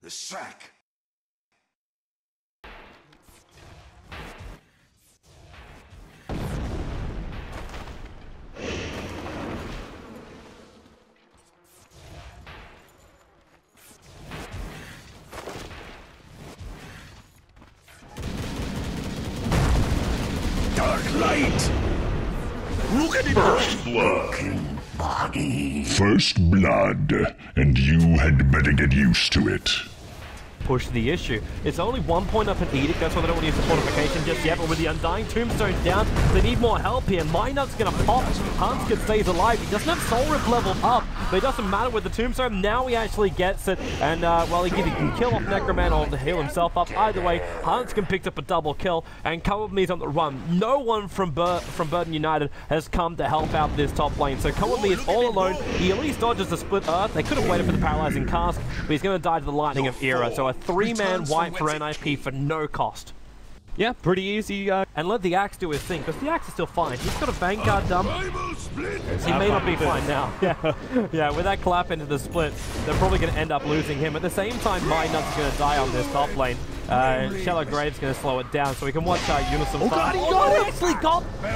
The sack. Dark light. Look at it. First blood. Body. First blood, and you had better get used to it. Push the issue. It's only 1 point up an edict, that's why they don't want to use the fortification just yet, but with the Undying Tombstone down, they need more help here. Minut's gonna pop, Hanska stays alive, he doesn't have Soul Rip leveled up, but it doesn't matter with the Tombstone, now he actually gets it, and well, he can kill off Necroman or to heal himself up. Either way, Hanskin picked up a double kill, and Come With Me's on the run. No one from Burden United has come to help out this top lane, so Come With Me is all alone. He at least dodges the split earth. They could have waited for the paralyzing cast, but he's gonna die to the lightning of Era, so a 3-man wipe for NIP for no cost. Yeah, pretty easy. And let the Axe do his thing, because the Axe is still fine. He's got a Vanguard dump. He may not be fine now. Yeah, with that clap into the split, they're probably going to end up losing him. At the same time, Minut's going to die on this top lane. Shallow Grave's going to slow it down, so we can watch Unison farm.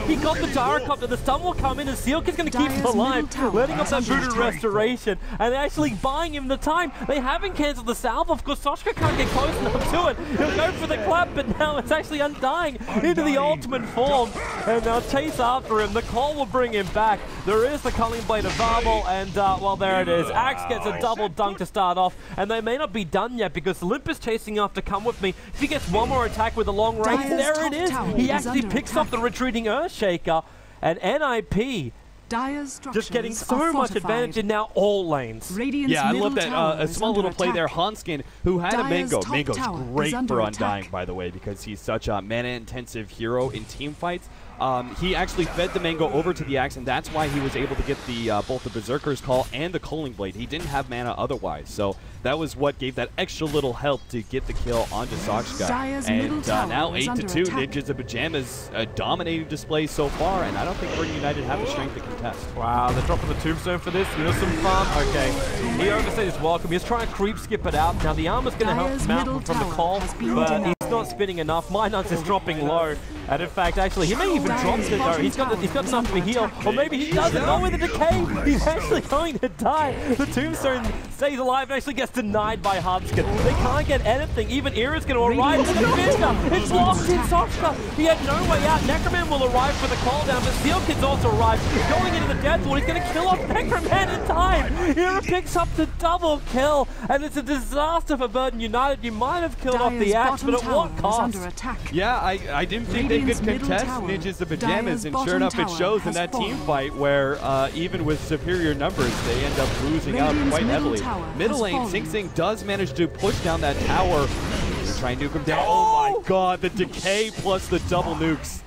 He got the Gyrocopter. The stun will come in, and Sealk is going to keep him alive, letting up that Voodoo Restoration, and actually buying him the time. They haven't cancelled the salve. Of course, Soshka can't get close enough to it. He'll go for the clap, but now it's actually Undying into the ultimate form, and they'll chase after him. The call will bring him back. There is the Culling Blade of Varble, and well, there it is. Axe gets a double dunk to start off, and they may not be done yet because Limp is chasing after Come With Me. If he gets one more attack with a long range, there it is. He actually picks up the retreating Earthshaker, and NIP just getting so much advantage in now all lanes. Yeah, I love that. A small little play there. Hanskin, who had a Mango. Mango's great for Undying, by the way, because he's such a mana-intensive hero in team fights. He actually fed the Mango over to the Axe, and that's why he was able to get the both the Berserker's Call and the Culling Blade. He didn't have mana otherwise, so that was what gave that extra little help to get the kill onto Sochka. And now 8-2, Ninjas-In-Pyjamas, a dominating display so far, and I don't think Burden United have the strength to contest. Wow, they're dropping the Tombstone for this. Unison farm, okay. He overstayed his welcome. He's trying to creep skip it out. Now the armor's going to help mount from the call, but he's not spinning enough. Minut's is dropping low, and in fact, actually, he may even drop it though. He's got enough to heal, or maybe he doesn't. Not with the decay. He's actually going to die. The Tombstone stays alive and actually gets denied by Hanskin. They can't get anything. Even Era's going to arrive with the Fisher. It's locked in Sochka. He had no way out. Necroman will arrive for the call down, but Sealkid's also arrived. Going into the Death Ward. He's going to kill off Necroman in time. Era picks up the double kill, and it's a disaster for Burden United. You might have killed off the Axe, but at what cost? Yeah, I didn't think they could contest Ninjas-In-Pyjamas, and sure enough, it shows in that team fight where even with superior numbers, they end up losing out quite heavily. Middle lane, SingSing does manage to push down that tower. They're trying to nuke him down. Oh my god, the decay plus the double nukes.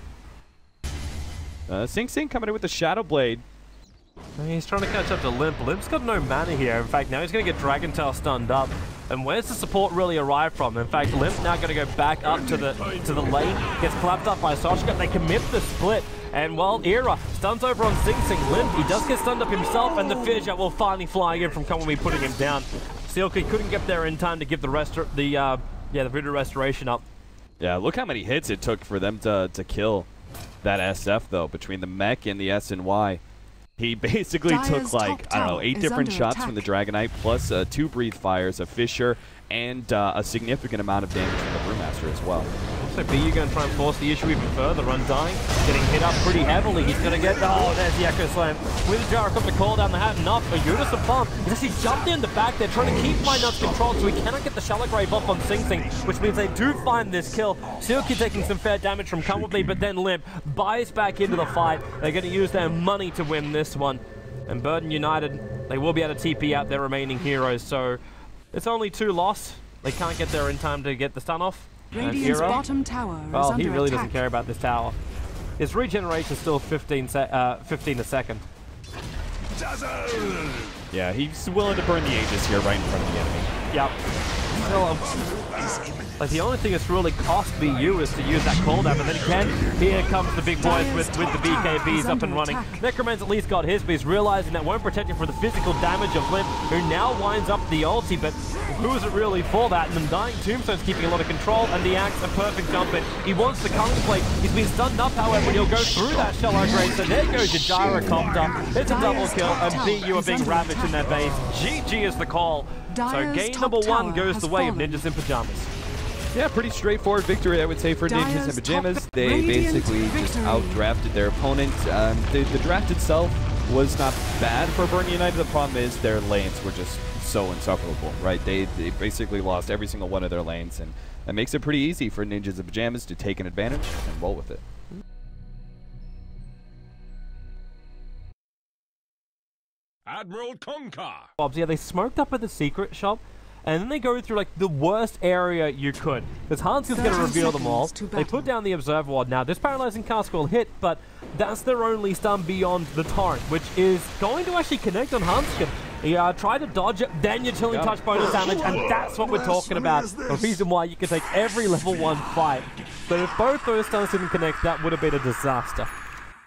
SingSing coming in with the Shadow Blade. He's trying to catch up to Limp. Limp's got no mana here. In fact, now he's going to get Dragon Tail stunned up. And where's the support really arrive from? In fact, Limp now going to go back up to the lane. Gets clapped up by Sochka. They commit the split. And well, Era stuns over on SingSing. Limp, he does get stunned up himself, and the Fissure will finally fly in from Come With Me, putting him down. Sealky couldn't get there in time to give the Voodoo Restoration up. Yeah, look how many hits it took for them to kill that SF though, between the mech and the S&Y. He basically took like, I don't know, 8 different shots from the Dragonite, plus 2 Breathe Fires, a Fissure, and a significant amount of damage from the Brewmaster as well. So BU going to try and force the issue even further. Undying, getting hit up pretty heavily. He's going to get, oh, there's the Echo Slam. With the Gyrocopter call down the hat, enough. A Unison farm. He's actually jumped in the back there, trying to keep Minut's control, so he cannot get the Shallow Grave up on SingSing, which means they do find this kill. Sealky taking some fair damage from Come With Me, but then Limp buys back into the fight. They're going to use their money to win this one. And Burden United, they will be able to TP out their remaining heroes, so it's only 2 lost. They can't get there in time to get the stun off. Radiant's bottom tower well, is he under really attack. doesn't care about this tower. His regeneration is still 15 a second. Yeah, he's willing to burn the Aegis here right in front of the enemy. Yep. Still, like the only thing that's really cost BU is to use that cooldown, but then again, here comes the big boys with the BKBs up and running. Necroman's at least got his, but he's realizing that won't protect him from the physical damage of Limp, who now winds up the ulti, but who is it really for that? And Undying Tombstone's keeping a lot of control, and the Axe a perfect jump in. He wants the current plate. He's been stunned up, however, and he'll go through that shallow grave. So there goes your Gyrocopter. It's a double kill, and BU are being ravaged in their base. GG is the call. So game number 1 goes the way of Ninjas-In-Pyjamas. Yeah, pretty straightforward victory, I would say, for Ninjas-In-Pyjamas. They basically just outdrafted their opponent. The draft itself was not bad for Burn United. The problem is their lanes were just so insufferable, right? They basically lost every single one of their lanes, and that makes it pretty easy for Ninjas-In-Pyjamas to take an advantage and roll with it. Admiral Conquer. Yeah, they smoked up at the secret shop, and then they go through like the worst area you could, because Hanskin's going to reveal them all. They put down the Observer Ward. Now, this Paralyzing Cask will hit, but that's their only stun beyond the Torrent, which is going to actually connect on Hanskin. He tried to dodge it, then you're Chilling Touch bonus damage, and that's what we're talking about. The reason why you can take every level 1 fight. But if both those stuns didn't connect, that would have been a disaster.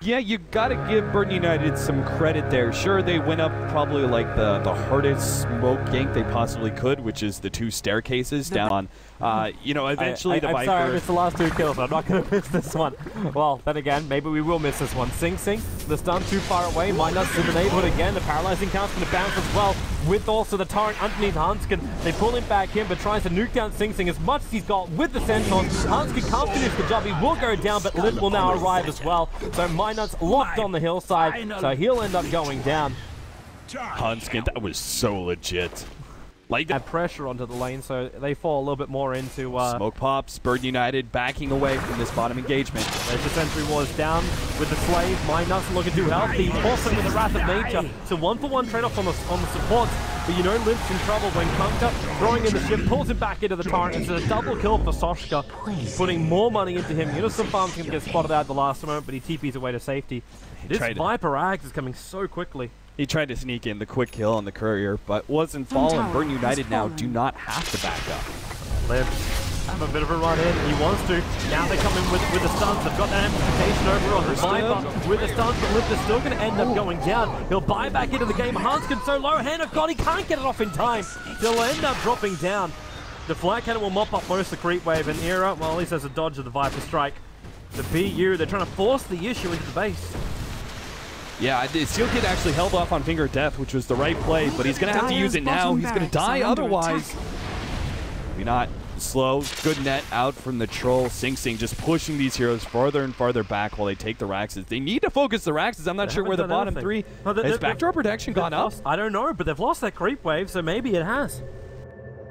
Yeah, you gotta give Burn United some credit there. Sure, they went up probably like the hardest smoke gank they possibly could, which is the 2 staircases down on, you know, eventually the Viper... I'm sorry, I missed the last 2 kills, but I'm not gonna miss this one. Well, then again, maybe we will miss this one. SingSing, the stun too far away, Minus in the neighborhood again, the Paralyzing Count's gonna bounce as well, with also the Torrent underneath Hanskin. They pull him back in, but tries to nuke down SingSing as much as he's got with the Centaurs. Hanskin can't finish the job, he will go down, but Limp will now arrive as well. So Minus locked on the hillside, so he'll end up going down. Hanskin, that was so legit. Like that pressure onto the lane, so they fall a little bit more into smoke pops. Burn United backing away from this bottom engagement. There's the Sentry Wars down with the Slave. Minus looking too healthy, also with the Wrath of Nature. So 1-for-1 trade-off on the supports, but you know Limp's in trouble when Kunka throwing in the ship pulls him back into the Torrent. It's a double kill for Soshka, putting more money into him. Unison Farm's going to get spotted out at the last moment, but he TP's away to safety. This Viper Axe is coming so quickly. He tried to sneak in the quick kill on the Courier, but wasn't fallen. Burn United now do not have to back up. Limp have a bit of a run in. He wants to. Now they come in with the stuns. They've got that amplification over on the Viper with the stuns, but Limp is still going to end up going down. He'll buy back into the game. Hanskin so low. Hand of God, he can't get it off in time. He'll end up dropping down. The Flag Cannon will mop up most of the creep wave, and Era, well, at least there's a dodge of the Viper Strike. The BU, they're trying to force the issue into the base. Yeah, Steel Kid actually held off on Finger of Death, which was the right play, but he's going to have to use it now. He's going to die otherwise. Maybe not. Slow. Good net out from the Troll. SingSing just pushing these heroes farther and farther back while they take the Raxes. They need to focus the Raxes. I'm not sure where the bottom 3... Has backdoor protection gone up? I don't know, but they've lost that creep wave, so maybe it has.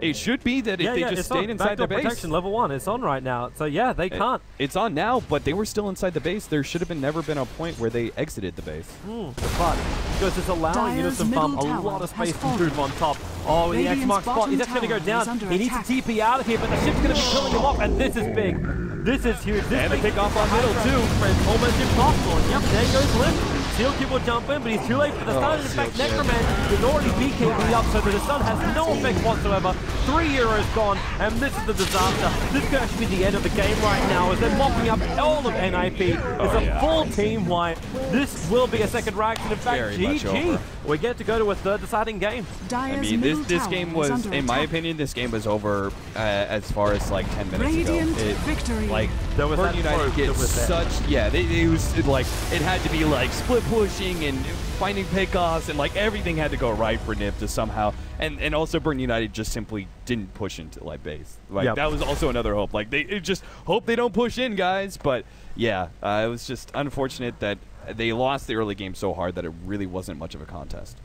It should be that if they just stayed inside their base. Protection level 1, it's on right now. So yeah, they can't. It's on now, but they were still inside the base. There should have never been a point where they exited the base. But because it's allowing Unison Farm a lot of space to move on top. Oh, the X-Mark spot, he's actually going to go down. He needs to TP out of here, but the ship's going to be killing him off, and this is big. This is huge. And the kickoff on middle, too. It's almost impossible. And yep, there goes Limp. Steel Kid will jump in, but he's too late for the stun. In fact, Necroman is already BKB up, so the stun has no effect whatsoever. 3 heroes gone, and this is the disaster. This could actually be the end of the game right now, as they're mopping up all of NIP. It's a full team wipe. This will be a second Rax, and in fact, GG. We get to go to a third deciding game. I mean, this game was, in my opinion, this game was over as far as like 10 minutes ago. Like, Burn United gets such, it was like, it had to be like split pushing and finding pickoffs, and like everything had to go right for NIP to somehow, and also Burn United just simply didn't push into like base. Like that was also another hope. Like they just hope they don't push in, guys. But yeah, it was just unfortunate that they lost the early game so hard that it really wasn't much of a contest.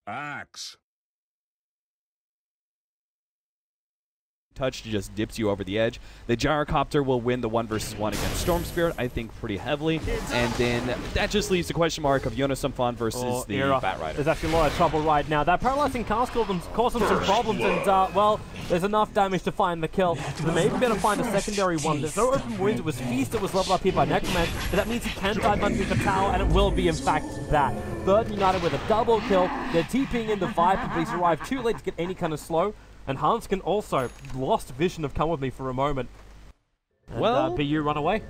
Axe. Touch just dips you over the edge. The Gyrocopter will win the 1 versus 1 against Storm Spirit, I think, pretty heavily. And then that just leaves the question mark of Unison Farm versus the Bat Rider. There's actually a lot of trouble right now. That Paralyzing Cask caused them some problems, and, well, there's enough damage to find the kill. So they may be able to find a secondary one. There's no open wounds. It was Feast that was leveled up here by Necroman, but that means he can dive underneath the tower, and it will be, in fact, that. Burden United with a double kill. They're TPing in the Viper, but he's arrived too late to get any kind of slow. And Hanskin also lost vision of Come With Me for a moment. And, well, BU run away.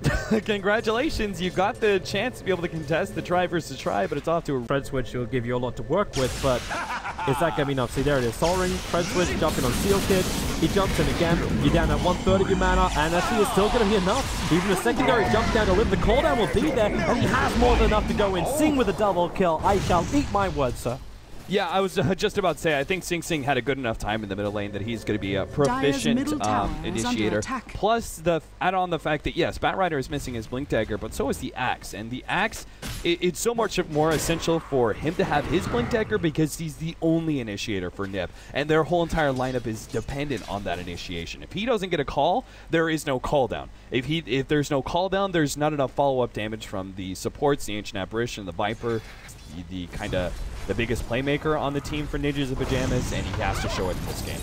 Congratulations, you got the chance to be able to contest the try versus try, but it's off to a Fred Switch will give you a lot to work with, but is that going to be enough? See, there it is. Sol Ring, Fred Switch jumping on Seal Kid. He jumps in again. You're down at 1/3 of your mana, and actually it's still going to be enough. Even a secondary jump down to live. The cooldown will be there, and he has more than enough to go in. Sing with a double kill. I shall eat my words, sir. Yeah, I was just about to say, I think SingSing had a good enough time in the middle lane that he's going to be a proficient initiator. Plus, add on the fact that, yes, Batrider is missing his Blink Dagger, but so is the Axe. And the Axe, it's so much more essential for him to have his Blink Dagger because he's the only initiator for NIP. And their whole entire lineup is dependent on that initiation. If he doesn't get a call, there is no call down. If there's no call down, there's not enough follow-up damage from the supports, the Ancient Apparition, the Viper, the kind of the biggest playmaker on the team for Ninjas-In-Pyjamas, and he has to show it in this game.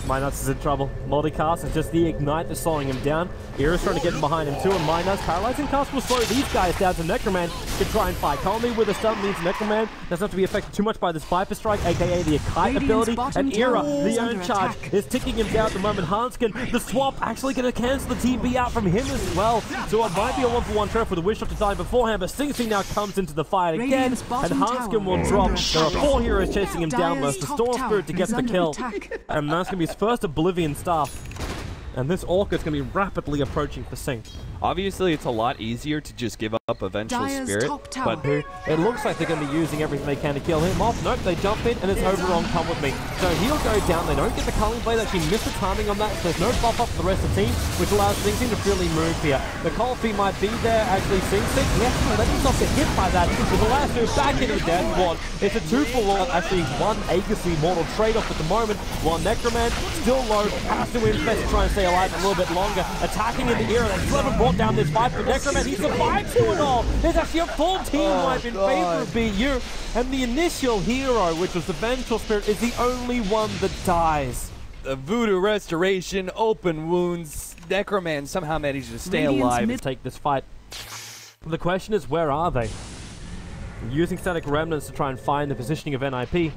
Mynuts is in trouble. Multicast is just the ignite that's slowing him down. Era's trying to get in behind him too, and Mynuts paralyzing cast will slow these guys down. So Necroman can try and fight. Calmly with a stun means Necroman doesn't have to be affected too much by this Viper Strike, aka the Kite ability. And Era, the own charge, is ticking him down at the moment. Hanskin, the swap, actually going to cancel the TP out from him as well. So it might be a 1-for-1 trap with a wish shot to die beforehand, but SingSing now comes into the fight again, and Hanskin will drop. There are 4 heroes chasing him down, most the Storm Spirit to get the kill. And that's going to be his first Oblivion Staff. And this Orc is going to be rapidly approaching for Sing. Obviously, it's a lot easier to just give up a Vengeful Spirit, but it looks like they're going to be using everything they can to kill him off. Nope, they jump in, and it's over on Come With Me. So he'll go down. They don't get the Culling Blade. Actually miss the timing on that, so there's no buff up for the rest of the team, which allows SingSing to freely move here. The Cold Feet might be there, actually. SingSing, he has to let himself get hit by that. With the last move back into the Death Ward. It's a 2-for-1, actually 1 Agassi Mortal trade-off at the moment. While Necroman, still low, has to invest to try and stay alive a little bit longer. Attacking in the Era, they still haven't brought down this fight, but Necroman, he survived 2-all. There's actually a full team wipe in favor of BU, and the initial hero, which was the Vengeful Spirit, is the only one that dies. The Voodoo Restoration, open wounds, Necroman somehow managed to stay alive and take this fight. The question is, where are they? Using Static Remnants to try and find the positioning of NIP.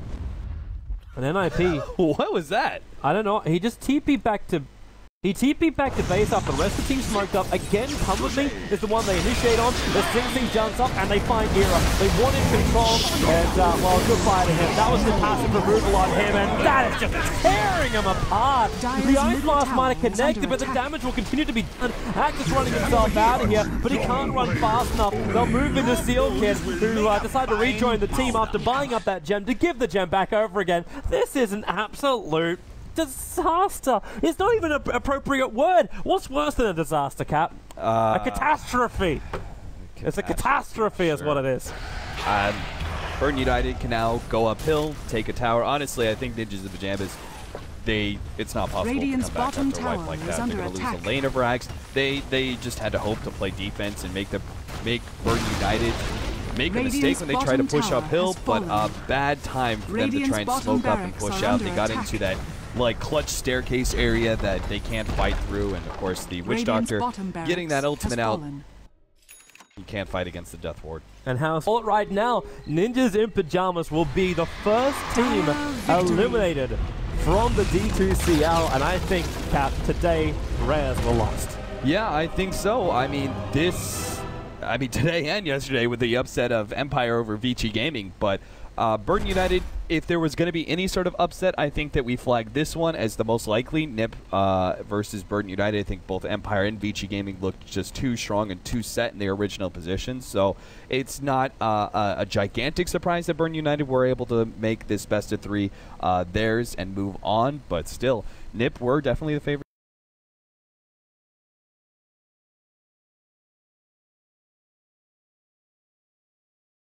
And NIP... What was that? I don't know, he just TP'd back to... He TP'd back to base after the rest of the team smoked up. Again, Come With Me is the one they initiate on. The SingSing jumps up and they find Era. They want in control, and well, goodbye to him. That was the passive removal on him, and that is just tearing him apart. The Ice Blast might have connected, but the damage will continue to be done. Axe is running himself out of here, but he can't run fast enough. They'll move into Seal Kid, who decide to rejoin the team after buying up that gem to give the gem back over again. This is an absolute disaster. It's not even an appropriate word. What's worse than a disaster, Cap? A catastrophe. It's a catastrophe is what it is. Burn United can now go uphill, take a tower. Honestly, I think Ninjas-In-Pyjamas, it's not possible to come back after a wipe like that. They're going to lose a lane of Rags. They just had to hope to play defense and make Burn United make a mistake when they try to push uphill, but a bad time for them to try and smoke up and push out. They got into that like clutch staircase area that they can't fight through, and of course the Witch Doctor getting that ultimate out. You can't fight against the Death Ward. And how right now, Ninjas-In-Pyjamas will be the first team eliminated from the D2CL, and I think, Cap, today Rares were lost. Yeah, I think so. I mean, today and yesterday with the upset of Empire over Vici Gaming, but Burn United, if there was going to be any sort of upset, I think that we flagged this one as the most likely. NIP versus Burn United. I think both Empire and Vici Gaming looked just too strong and too set in their original positions. So it's not a gigantic surprise that Burn United were able to make this best of 3 theirs and move on. But still, NIP were definitely the favorite.